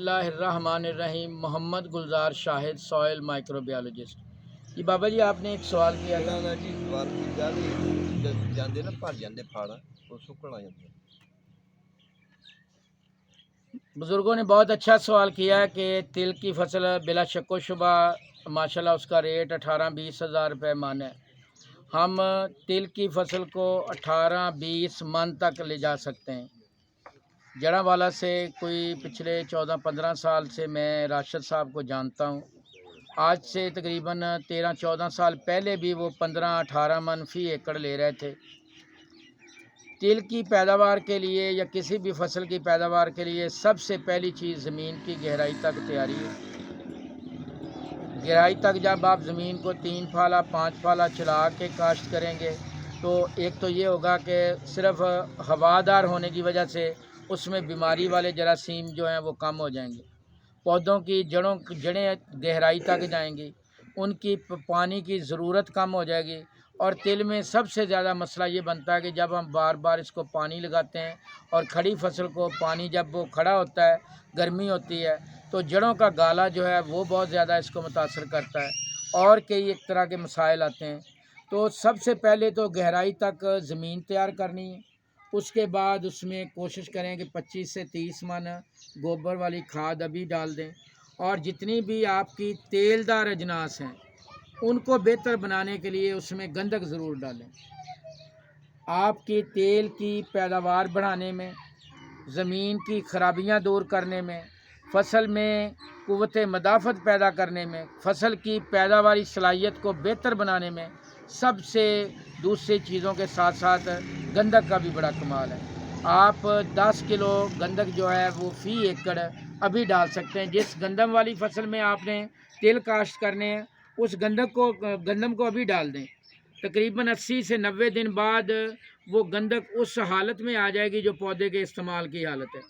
बिस्मिल्लाहिर्रहमानिर्रहीम। मोहम्मद गुलजार Shahid, soil microbiologist. जी बाबा जी, आपने एक सवाल किया था। ना जी सवाल किया भी जाते ना भर जाते फड़ तो सुकड़ आ जाते। बुज़ुर्गों ने बहुत अच्छा सवाल किया है कि तिल की फसल बिला शक व शुबा माशाल्लाह उसका रेट 18-20 हज़ार रुपये मन है। हम तिल की फसल को 18-20 मन तक ले जा सकते हैं। जड़ावाला से कोई पिछले 14-15 साल से मैं राशिद साहब को जानता हूँ। आज से तकरीबन 13-14 साल पहले भी वो 15-18 मन फ़ी एकड़ ले रहे थे। तिल की पैदावार के लिए या किसी भी फसल की पैदावार के लिए सबसे पहली चीज़ ज़मीन की गहराई तक तैयारी है। गहराई तक जब आप ज़मीन को 3 फाला 5 फाला चला के काश्त करेंगे तो एक तो ये होगा कि सिर्फ़ हवादार होने की वजह से उसमें बीमारी वाले जरासीम जो हैं वो कम हो जाएंगे। पौधों की जड़ें गहराई तक जाएंगी, उनकी पानी की ज़रूरत कम हो जाएगी। और तिल में सबसे ज़्यादा मसला ये बनता है कि जब हम बार बार इसको पानी लगाते हैं और खड़ी फसल को पानी जब वो खड़ा होता है, गर्मी होती है, तो जड़ों का गाला जो है वो बहुत ज़्यादा इसको मुतासर करता है और कई एक तरह के मसाइल आते हैं। तो सबसे पहले तो गहराई तक ज़मीन तैयार करनी है। उसके बाद उसमें कोशिश करें कि 25 से 30 मन गोबर वाली खाद अभी डाल दें। और जितनी भी आपकी तेलदार अजनास हैं उनको बेहतर बनाने के लिए उसमें गंधक ज़रूर डालें। आपकी तेल की पैदावार बढ़ाने में, ज़मीन की खराबियां दूर करने में, फसल में क़ुव्वत मदाफ़त पैदा करने में, फसल की पैदावारी सलाहियत को बेहतर बनाने में सबसे दूसरी चीज़ों के साथ साथ गंधक का भी बड़ा कमाल है। आप 10 किलो गंधक जो है वो फ़ी एकड़ अभी डाल सकते हैं। जिस गंदम वाली फसल में आपने तिल काश्त करने हैं उस गंदम को अभी डाल दें। तकरीबन 80 से 90 दिन बाद वो गंधक उस हालत में आ जाएगी जो पौधे के इस्तेमाल की हालत है।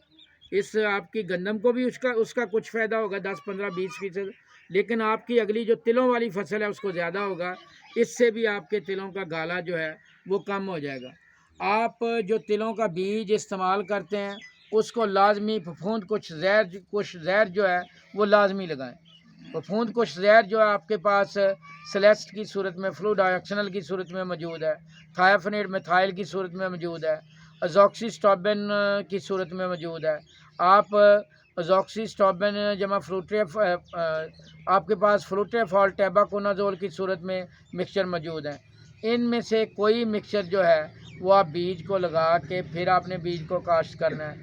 इस आपकी गंदम को भी उसका कुछ फ़ायदा होगा 10-15-20%, लेकिन आपकी अगली जो तिलों वाली फसल है उसको ज़्यादा होगा। इससे भी आपके तिलों का गाला जो है वो कम हो जाएगा। आप जो तिलों का बीज इस्तेमाल करते हैं उसको लाजमी फफूंद कुछ ज़हर जो है वो लाजमी लगाएं। फफूंद कुछ ज़हर जो है आपके पास सेलेस्ट की सूरत में, फ्लूडायोक्सिनल की सूरत में मौजूद है, थायोफेनेट मिथाइल की सूरत में मौजूद है, अज़ॉक्सिस्ट्रोबिन की सूरत में मौजूद है। आप अज़ॉक्सिस्ट्रोबिन जमा आपके पास फ्लूटेफॉल टेबाकोनाजोल की सूरत में मिक्सचर मौजूद है। इनमें से कोई मिक्सचर जो है वो आप बीज को लगा के फिर आपने बीज को काश्त करना है।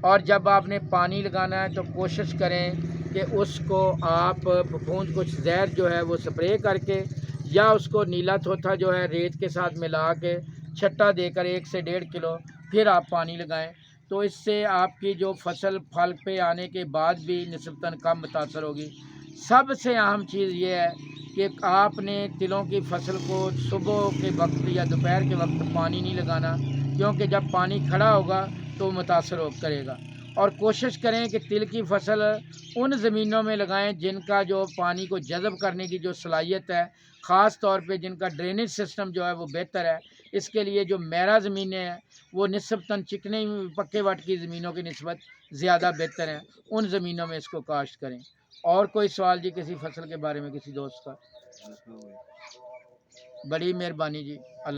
और जब आपने पानी लगाना है तो कोशिश करें कि उसको आप फफूंद कुछ ज़हर जो है वो स्प्रे करके या उसको नीला थोथा जो है रेत के साथ मिला के छट्टा देकर 1 से 1.5 किलो फिर आप पानी लगाएं। तो इससे आपकी जो फसल फल पे आने के बाद भी निस्बतन कम मुतासर होगी। सबसे अहम चीज़ ये है कि आपने तिलों की फसल को सुबह के वक्त या दोपहर के वक्त पानी नहीं लगाना, क्योंकि जब पानी खड़ा होगा तो मुतासर करेगा। और कोशिश करें कि तिल की फसल उन ज़मीनों में लगाएं जिनका जो पानी को जज़ब करने की जो सलाहियत है, ख़ास तौर पे जिनका ड्रेनेज सिस्टम जो है वो बेहतर है। इसके लिए जो मैरा ज़मीनें हैं वो निस्बतन चिकने पक्के वट की ज़मीनों की निस्बत ज़्यादा बेहतर हैं, उन ज़मीनों में इसको काश्त करें। और कोई सवाल जी किसी फसल के बारे में किसी दोस्त का? बड़ी मेहरबानी जी।